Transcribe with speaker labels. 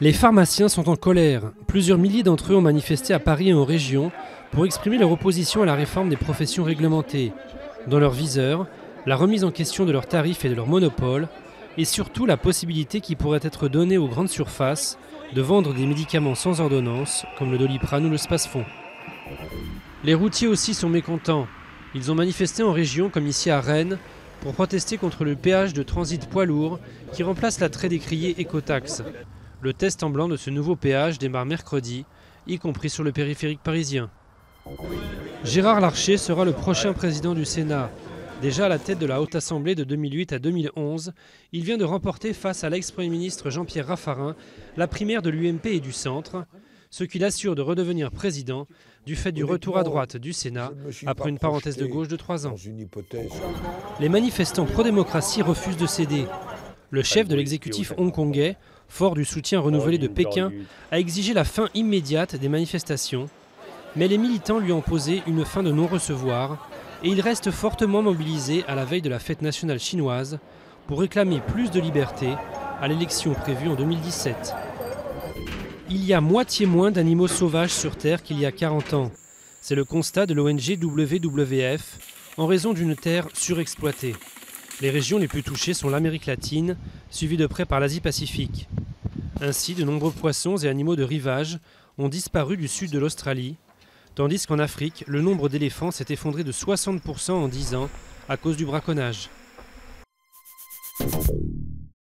Speaker 1: Les pharmaciens sont en colère. Plusieurs milliers d'entre eux ont manifesté à Paris et en région pour exprimer leur opposition à la réforme des professions réglementées. Dans leur viseur, la remise en question de leurs tarifs et de leur monopole, et surtout la possibilité qui pourrait être donnée aux grandes surfaces de vendre des médicaments sans ordonnance, comme le Doliprane ou le Spasfon. Les routiers aussi sont mécontents. Ils ont manifesté en région, comme ici à Rennes, pour protester contre le péage de transit poids lourd qui remplace la très décriée écotaxe. Le test en blanc de ce nouveau péage démarre mercredi, y compris sur le périphérique parisien. Gérard Larcher sera le prochain président du Sénat. Déjà à la tête de la Haute Assemblée de 2008 à 2011, il vient de remporter face à l'ex-premier ministre Jean-Pierre Raffarin la primaire de l'UMP et du Centre, ce qui l'assure de redevenir président du fait du retour à droite du Sénat après une parenthèse de gauche de 3 ans. Les manifestants pro-démocratie refusent de céder. Le chef de l'exécutif hongkongais, fort du soutien renouvelé de Pékin, a exigé la fin immédiate des manifestations, mais les militants lui ont posé une fin de non-recevoir et il reste fortement mobilisé à la veille de la fête nationale chinoise pour réclamer plus de liberté à l'élection prévue en 2017. Il y a moitié moins d'animaux sauvages sur Terre qu'il y a 40 ans. C'est le constat de l'ONG WWF en raison d'une terre surexploitée. Les régions les plus touchées sont l'Amérique latine, suivie de près par l'Asie-Pacifique. Ainsi, de nombreux poissons et animaux de rivage ont disparu du sud de l'Australie, tandis qu'en Afrique, le nombre d'éléphants s'est effondré de 60% en 10 ans à cause du braconnage.